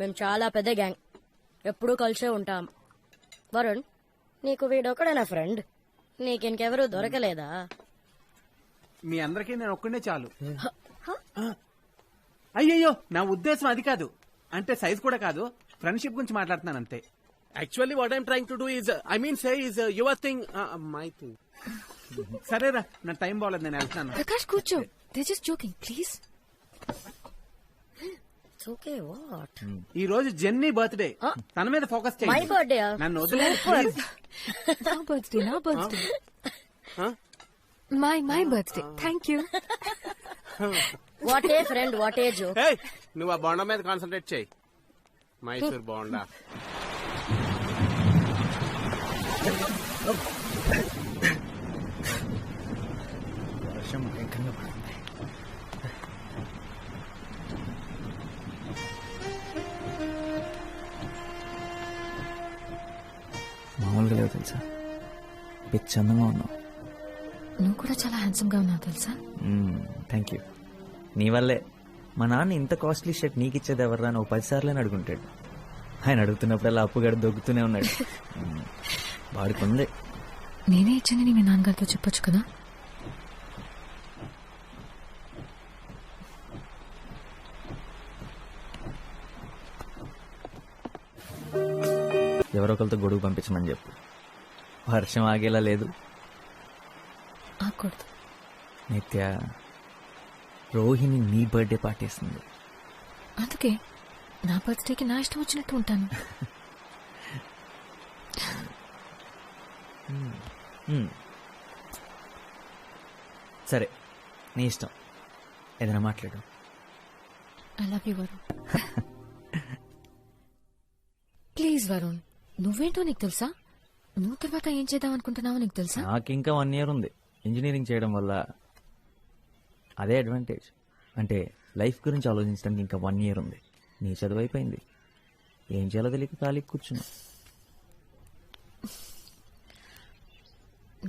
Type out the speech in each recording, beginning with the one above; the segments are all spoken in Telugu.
మేము చాలా పెద్ద గ్యాంగ్, ఎప్పుడూ కలిసే ఉంటాం. వరుణ్, నీకు వీడొక్కడేనా ఫ్రెండ్? నీకింకెవరూ దొరకలేదా? మీ అందరికీ నేను ఒక్కడే చాలు. అయ్యయ్యో, నా ఉద్దేశం అది కాదు. అంటే సైజ్ కూడా కాదు, ఫ్రెండ్షిప్ గురించి మాట్లాడుతున్నాను అంతే. Actually, what I'm trying to do is, your thing, my thing. సరేరా, నా టైం బాగలేదు, నేను వెళ్తున్నాను. ప్రకాష్ కూర్చో, they just joking please. Okay what? ఈ రోజు జెన్నీ బర్త్డే, తన మీద ఫోకస్ మై చేయండి. బర్త్డే. నన్ను వదిలేదు please. నా birthday my birthday. Thank you. What a friend, what a joke. Hey, నువ్వు ఆ బోండా మీద కాన్సన్ట్రేట్ చేయి. మైసూర్ బోండా. వర్షం భయంకరంగా పడుతుంది. మామూలుగా లేవు తెలుసా, పిచ్చి అందంగా ఉన్నావు. నువ్వు కూడా చాలా హ్యాండ్సమ్ గా ఉన్నావు తెలుసా. Thank you. నీ వల్లే మా నాన్న ఇంత కాస్ట్లీ షర్ట్ నీకు ఇచ్చేది ఎవర్రా అని 10 సార్లు అడుగుంటాడు. ఆయన అడుగుతున్నప్పుడల్లా అప్పుగాడు దొక్కుతూనే ఉన్నాడు. వాడుకుంది. నేనే ఇచ్చానని మీ నాన్నగారితో చెప్పొచ్చు కదా. ఎవరొకరితో గొడుగు పంపించమని చెప్పు. వర్షం ఆగేలా లేదు. ఆకూడదు. నిత్య, రోహిణి నీ బర్త్డే పార్టీ ఇస్తుంది. అందుకే నా బర్త్డేకి నా ఇష్టం వచ్చినట్టు ఉంటాను. సరే, నీ ఇష్టం, ఏదైనా మాట్లాడు. I love you Varun. Please Varun, నువ్వేంటో నీకు తెలుసా? నువ్వు తర్వాత ఏం చేద్దాం అనుకుంటున్నావో నీకు తెలుసా? నాకు ఇంకా 1 year ఉంది. ఇంజనీరింగ్ చేయడం వల్ల అదే అడ్వాంటేజ్. అంటే లైఫ్ గురించి ఆలోచించడానికి ఇంకా 1 year ఉంది. నీ చదువు అయిపోయింది, ఏం చేయాలో తెలియక ఖాళీ కూర్చున్నా.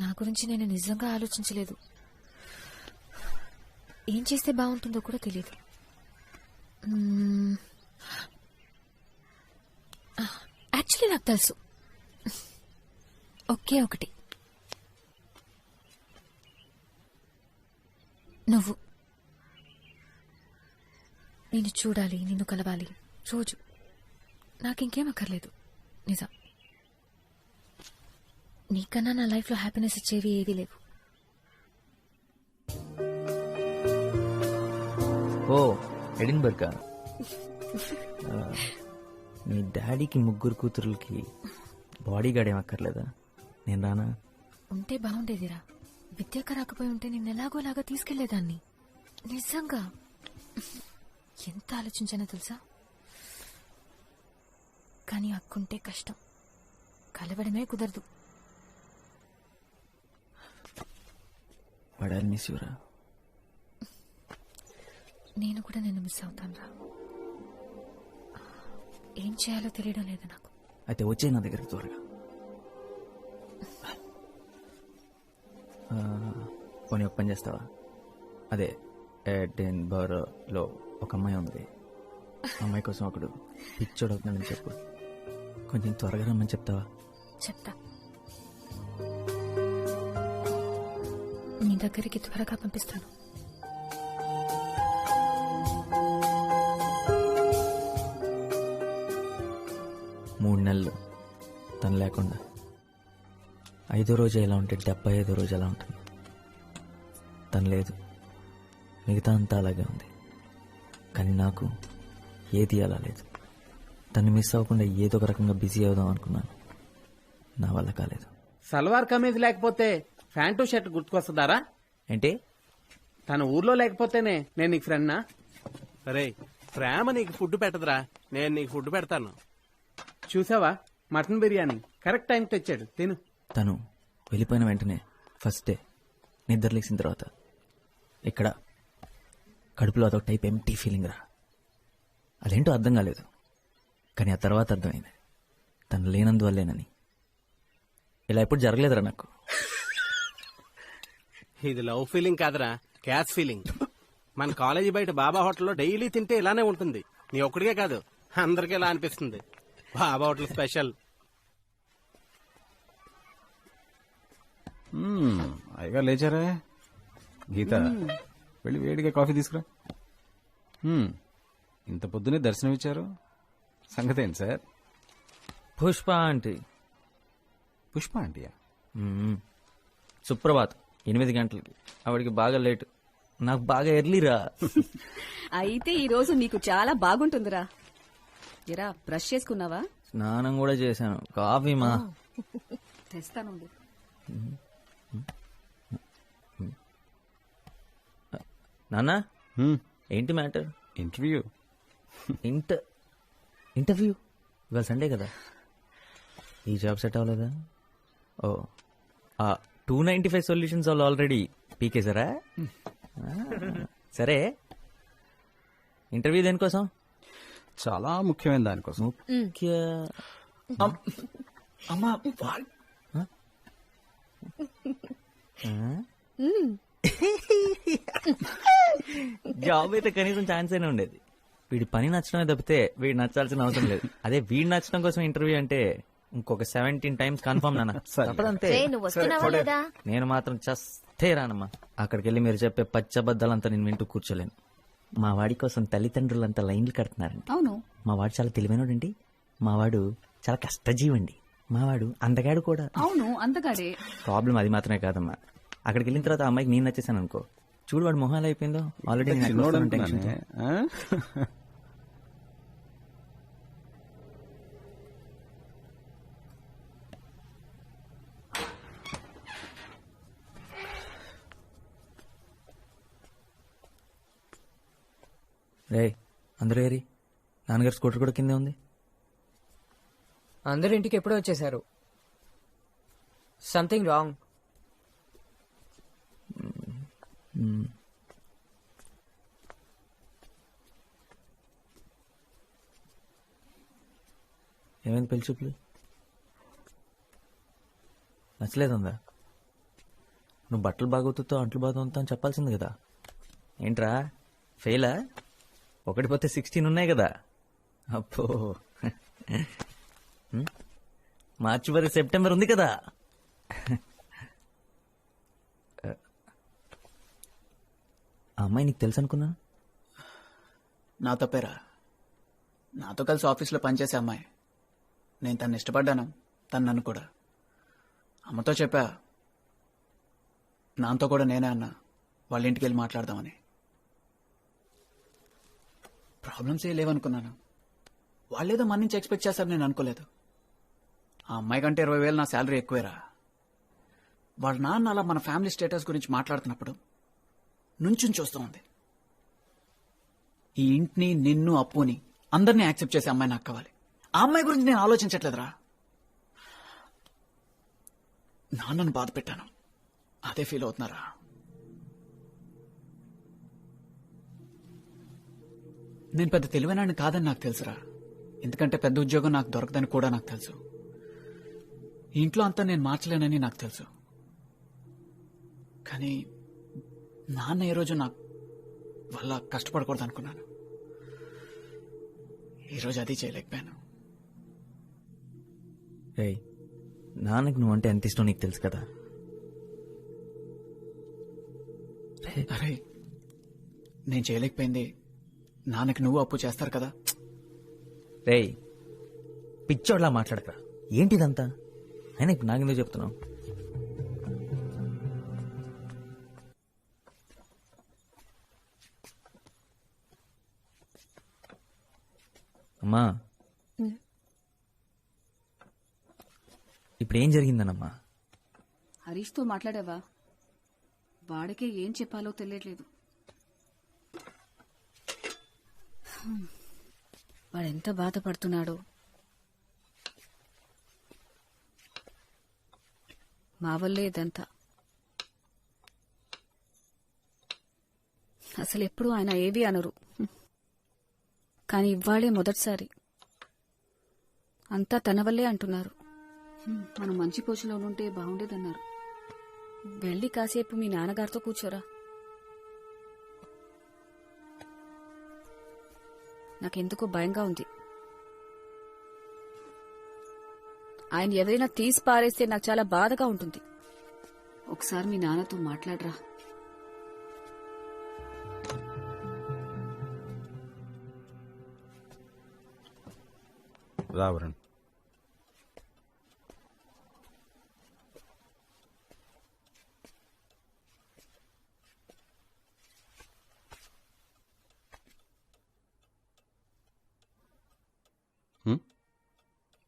నా గురించి నేను నిజంగా ఆలోచించలేదు. ఏం చేస్తే బాగుంటుందో కూడా తెలియదు. యాక్చువల్లీ నాకు తెలుసు, ఒకే ఒకటి. నువ్వు. నేను చూడాలి, నిన్ను కలవాలి రోజు. నాకింకేం అక్కర్లేదు. నిజం, నీకన్నా నా లైఫ్లో హ్యాపీనెస్ ఇచ్చేవి ఏవీ లేవు. ఓ ఎడిన్బర్గా, మీ డాడీకి 3 కూతురులకి బాడీ గార్డ్ ఏం అక్కర్లేదా? నేను రానా? ఉంటే బాగుండేదిరా. విద్యాక రాకపోయి ఉంటే నేను ఎలాగోలాగా తీసుకెళ్లేదాన్ని. నిజంగా ఎంత ఆలోచించానో తెలుసా. కానీ అక్కుంటే కష్టం, కలవడమే కుదరదు. వాడాలి మిస్ యూరా. నేను కూడా నిన్ను మిస్ అవుతాను రా. ఏం చేయాలో తెలియడం లేదు నాకు. అయితే వచ్చే నా దగ్గరికి త్వరగా. పోనీ ఒక పని చేస్తావా? అదే ఎడిన్బర్గ్లో ఒక అమ్మాయి ఉంది. అమ్మాయి కోసం ఒకడు పిచ్చోడు అవుతున్నాడని చెప్పు. కొంచెం త్వరగా రమ్మని చెప్తావా? చెప్తా. నీ దగ్గరికి త్వరగా పంపిస్తాను. మూడు నెలలు తను లేకుండా 5వ రోజు ఎలా ఉంటే 75వ రోజు ఎలా ఉంటుంది. తను లేదు, మిగతా అంతా అలాగే ఉంది. కానీ నాకు ఏది అలా లేదు. తను మిస్ అవ్వకుండా ఏదో ఒక రకంగా బిజీ అవుదాం అనుకున్నాను, నా వల్ల కాలేదు. సల్వార్ కమీజ్ లేకపోతే ప్యాంటు షర్ట్ గుర్తుకొస్తుందారా? ఏంటి? తన ఊర్లో లేకపోతేనే నేను నీకు ఫ్రెండ్నా? అరే, ప్రేమ నీకు ఫుడ్ పెట్టదురా, నేను నీకు ఫుడ్ పెడతాను. చూసావా, మటన్ బిర్యానీ కరెక్ట్ టైంకి తెచ్చాడు, తిను. తను వెళ్ళిపోయిన వెంటనే ఫస్ట్ డే నిద్ర లేచిన తర్వాత ఇక్కడ కడుపులో అదొక టైప్ ఎంటీ ఫీలింగ్ రా. అదేంటో అర్థం కాలేదు, కానీ ఆ తర్వాత అర్థమైంది తను లేనందువల్లేనని. ఇలా ఎప్పుడు జరగలేదురా నాకు. ఇది లవ్ ఫీలింగ్ కాదురా, క్యాష్ ఫీలింగ్. మన కాలేజీ బయట బాబా హోటల్లో డైలీ తింటే ఇలానే ఉంటుంది. నీ ఒక్కడికే కాదు, అందరికీ ఇలా అనిపిస్తుంది. బాబా హోటల్ స్పెషల్. అయ్యగా లేచారా? గీత, వెళ్ళి వేడిగా కాఫీ తీసుకురా. ఇంత పొద్దునే దర్శనం ఇచ్చారు, సంగతి ఏంటి సార్? పుష్ప ఆంటీ. పుష్ప ఆంటీయా? సుప్రభాత్ 8 గంటలకి. ఆవిడికి బాగా లేటు, నాకు బాగా ఎర్లీరా. అయితే ఈ రోజు నీకు చాలా బాగుంటుందిరా. ఎరా బ్రష్ చేసుకున్నావా? స్నానం కూడా చేశాను. కాఫీ మా తెస్తానుండు. నాన్న, ఏంటి మ్యాటర్? ఇంటర్వ్యూ. ఇంటర్వ్యూ ఇవాళ సండే కదా. ఈ జాబ్ సెట్ అవ్వలేదా? ఓ, 295 సొల్యూషన్స్ వాళ్ళు ఆల్రెడీ పీకేశారా? సరే, ఇంటర్వ్యూ దేనికోసం? చాలా ముఖ్యమైన దానికోసం. అమ్మా జాబ్ అయితే కనీసం ఛాన్స్ అయినా ఉండేది. వీడి పని నచ్చడమే తప్పితే వీడు నచ్చాల్సిన అవసరం లేదు. అదే వీడు నచ్చడం కోసం ఇంటర్వ్యూ అంటే ఇంకొక 17 టైమ్స్ కన్ఫర్మ్ నాన్న. తప్పదంతే. నువ్వు వస్తున్నావా లేదా? నేను మాత్రం చస్తే రానమ్మా. అక్కడికి వెళ్ళి మీరు చెప్పే పచ్చబద్దాలంతా నేను వింటూ కూర్చోలేను. మా వాడి కోసం తల్లిదండ్రులంతా లైన్లు కడుతున్నారండి. అవును, మా వాడు చాలా తెలివైనోడండి. మా వాడు చాలా కష్టజీవండి. మా వాడు అందగాడు కూడా. అవును అందగాడే. ప్రాబ్లం అది మాత్రమే కాదమ్మా. అక్కడికి వెళ్ళిన తర్వాత ఆ అమ్మాయికి నేను నచ్చేసాను అనుకో, చూడు వాడు మొహాలు అయిపోయిందో. Already tension. రే, అందరూ ఏరి. నాన్నగారు స్కూటర్ కూడా కిందే ఉంది. అందరు ఇంటికి ఎప్పుడో వచ్చేసారు. Something wrong. ఏమైంది పెళ్లి చూపులు? నచ్చలేదుందా? నువ్వు బట్టలు బాగోతుతో అంట్లు బాగుతా అని చెప్పాల్సింది కదా. ఏంట్రా ఫెయిలా? 1 పోతే 16 ఉన్నాయి కదా. అప్పో, మార్చి వరకు సెప్టెంబర్ ఉంది కదా. ఆ అమ్మాయి నీకు తెలుసు అనుకున్నా? నా తప్పేరా. నాతో కలిసి ఆఫీస్లో పనిచేసే అమ్మాయి. నేను తను ఇష్టపడ్డాను, తను నన్ను కూడా. అమ్మతో చెప్పా, నాతో కూడా నేనే అన్నా వాళ్ళ ఇంటికి వెళ్ళి మాట్లాడదామని. ప్రాబ్లమ్స్ ఏ లేవనుకున్నాను. వాళ్ళేదో మన నుంచి ఎక్స్పెక్ట్ చేస్తారు, నేను అనుకోలేదు. ఆ అమ్మాయి కంటే 20,000 నా శాలరీ ఎక్కువేరా. వాళ్ళ నాన్న అలా మన ఫ్యామిలీ స్టేటస్ గురించి మాట్లాడుతున్నప్పుడు నుంచుని చూస్తూ ఉంది. ఈ ఇంటిని, నిన్ను, అప్పుని అందరినీ యాక్సెప్ట్ చేసే అమ్మాయి నాకు కావాలి. ఆ అమ్మాయి గురించి నేను ఆలోచించట్లేదురా. నాన్నను బాధ పెట్టాను, అదే ఫీల్ అవుతున్నారా. నేను పెద్ద తెలివైనాన్ని కాదని నాకు తెలుసురా. ఎందుకంటే పెద్ద ఉద్యోగం నాకు దొరకదని కూడా నాకు తెలుసు. ఈ ఇంట్లో అంతా నేను మార్చలేనని నాకు తెలుసు. కానీ నాన్న ఏ రోజు నాకు వల్ల కష్టపడకూడదు అనుకున్నాను. ఈరోజు అది చేయలేకపోయాను. రేయ్, నాన్నకి నువ్వంటే ఎంత ఇష్టం నీకు తెలుసు కదా. అరే, నేను చేయలేకపోయింది నాన్నకి నువ్వు అప్పు చేస్తారు కదా. రేయ్, పిచ్చోడ్లా మాట్లాడక. ఏంటిదంతా? అయినా ఇప్పుడు నాకెందుకు చెప్తున్నావు? అమ్మా, ఇప్పుడు ఏం జరిగిందనమ్మా? హరీష్తో మాట్లాడావా? వాడికే ఏం చెప్పాలో తెలియట్లేదు. వాడెంత బాధపడుతున్నాడో. మా వల్లే ఇదంతా. అసలు ఎప్పుడు ఆయన ఏవి అనరు, కానీ ఇవాళే మొదటిసారి అంతా తన వల్లే అంటున్నారు. మనం మంచి పొజిషన్లో ఉంటే బాగుండేదన్నారు. వెళ్ళి కాసేపు మీ నాన్నగారితో కూర్చోరా. నాకెందుకో భయంగా ఉంది. ఆయన ఎవరైనా తీసి పారేస్తే నాకు చాలా బాధగా ఉంటుంది. ఒకసారి మీ నాన్నతో మాట్లాడరా. రా వరుణ్.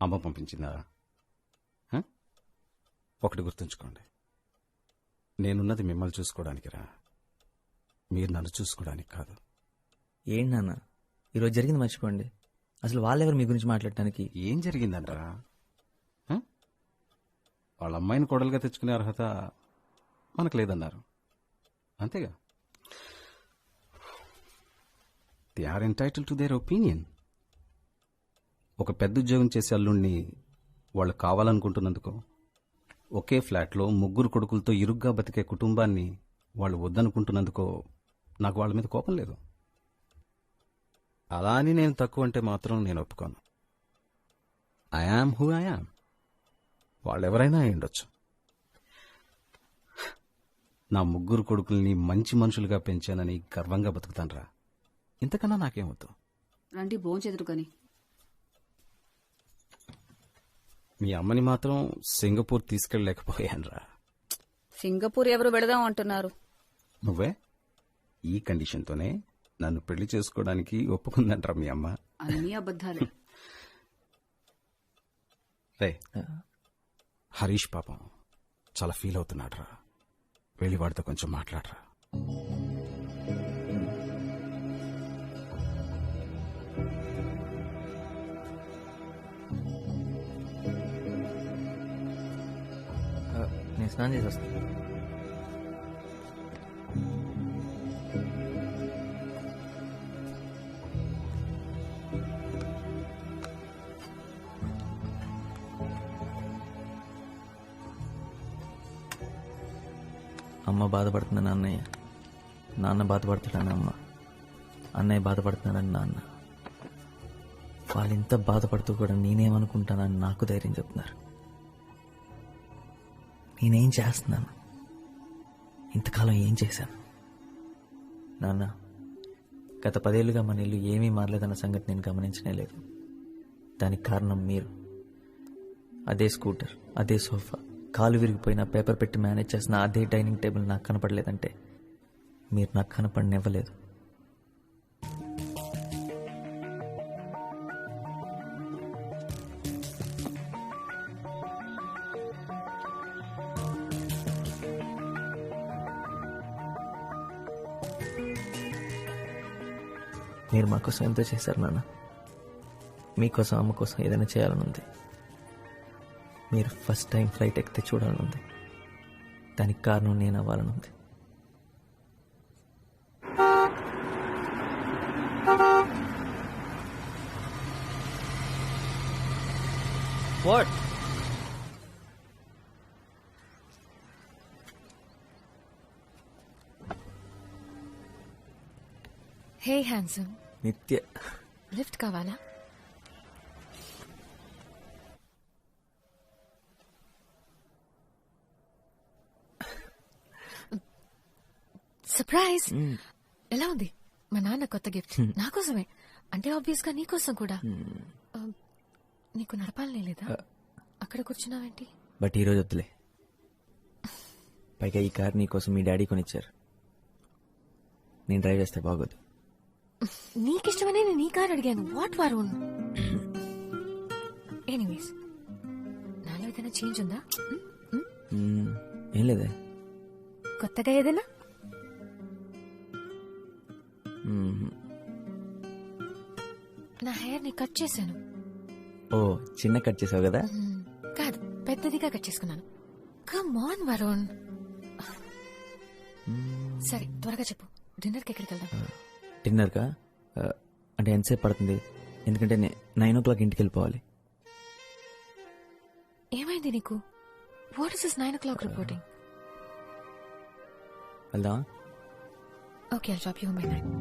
అమ్మ పంపించిందా? హ? ఒకటి గుర్తుంచుకోండి, నేనున్నది మిమ్మల్ని చూసుకోవడానికి రా, మీరు నన్ను చూసుకోవడానికి కాదు. ఏంటి నాన్న ఈరోజు జరిగింది మర్చిపోండి. అసలు వాళ్ళెవరు మీ గురించి మాట్లాడటానికి? ఏం జరిగిందంటరా? హ? వాళ్ళ అమ్మాయిని కోడలుగా తెచ్చుకునే అర్హత మనకు లేదన్నారు, అంతేగా. They are entitled to their opinion. ఒక పెద్ద ఉద్యోగం చేసే అల్లుణ్ణి వాళ్ళు కావాలనుకుంటున్నందుకు, ఒకే ఫ్లాట్లో 3 కొడుకులతో ఇరుగ్గా బతికే కుటుంబాన్ని వాళ్ళు వద్దనుకుంటున్నందుకో నాకు వాళ్ళ మీద కోపం లేదు. అలా అని నేను తక్కువ అంటే మాత్రం నేను ఒప్పుకోను. I am who I am. వాళ్ళెవరైనా అయి ఉండొచ్చు. నా 3 కొడుకుల్ని మంచి మనుషులుగా పెంచానని గర్వంగా బతుకుతాన్రా. ఇంతకన్నా నాకేమవుతూ. రండి భోంచెదురు కాని. మీ అమ్మని మాత్రం సింగపూర్ తీసుకెళ్ళలేకపోయానురా. సింగపూర్ ఎవరు పెడదాం అంటున్నారు? నువ్వే ఈ కండిషన్తోనే నన్ను పెళ్లి చేసుకోవడానికి ఒప్పుకుందంటారా మీ అమ్మ? అన్ని అబద్ధాలే. రే, హరీష్ పాపం చాలా ఫీల్ అవుతున్నాడు రా, వెళ్ళి వాడితో కొంచెం మాట్లాడరా. నేను స్నానం చేసి వస్తాను. అమ్మ బాధపడుతుందని అన్నయ్య, నాన్న బాధపడుతున్నాడని అమ్మ, అన్నయ్య బాధపడుతున్నాడని నాన్న. వాళ్ళు ఇంత బాధపడుతూ కూడా నేనేమనుకుంటానని నాకు ధైర్యం చెప్తున్నారు. నేనేం చేస్తున్నాను? ఇంతకాలం ఏం చేశాను? నాన్న, గత 10 ఏళ్లుగా మన ఇల్లు ఏమీ మారలేదన్న సంగతి నేను గమనించనే లేదు. దానికి కారణం మీరు. అదే స్కూటర్, అదే సోఫా, కాలు విరిగిపోయిన పేపర్ పెట్టి మేనేజ్ చేసిన అదే డైనింగ్ టేబుల్ నాకు కనపడలేదంటే మీరు నాకు కనపడనివ్వలేదు. మీరు మా కోసం ఎంతో చేశారు నాన్న. మీకోసం అమ్మ కోసం ఏదైనా చేయాలనుంది. మీరు ఫస్ట్ టైం ఫ్లైట్ ఎక్కితే చూడాలనుంది. దానికి కారణం నేను అవ్వాలనుంది. What? హే హ్యాండ్సమ్, నిత్య లిఫ్ట్ కావాలా? సర్ప్రైజ్! ఎలా ఉంది? మా నాన్న కొత్త గిఫ్ట్ నాకోసమే. అంటే ఆబ్వియస్ గా నీకోసం కూడా. నీకు నడపాలనే లేదా? అక్కడ కూర్చున్నావేంటి? బట్ ఈరోజు వద్దులే. పైగా ఈ కార్ నీకోసం మీ డాడీ కొనిచ్చారు. నేను డ్రైవ్ చేస్తే బాగోదు. నీకిష్టమనే నేను నీ కార్ అడిగాను. వాట్ వరుణ్? ఎనీవేస్, నాలో ఏదైనా చేంజ్ ఉందా? ఏం లేదే. కొత్తగా ఏదైనా? నా హెయిర్ ని కట్ చేశాను. ఓ, చిన్న కట్ చేసావు కదా? కాదు, పెద్దదిగా కట్ చేసుకున్నాను. Come on Varun. సరే, త్వరగా చెప్పు. డిన్నర్కి ఎక్కడికి వెళ్దాం? డిన్నర్కా? అంటే ఎంతసేపు పడుతుంది? ఎందుకంటే 9 o'clock ఇంటికి వెళ్ళిపోవాలి. ఏమైంది నీకు? What is this 9 o'clock reporting? వెళ్దామా? Okay, I'll drop you home by 9.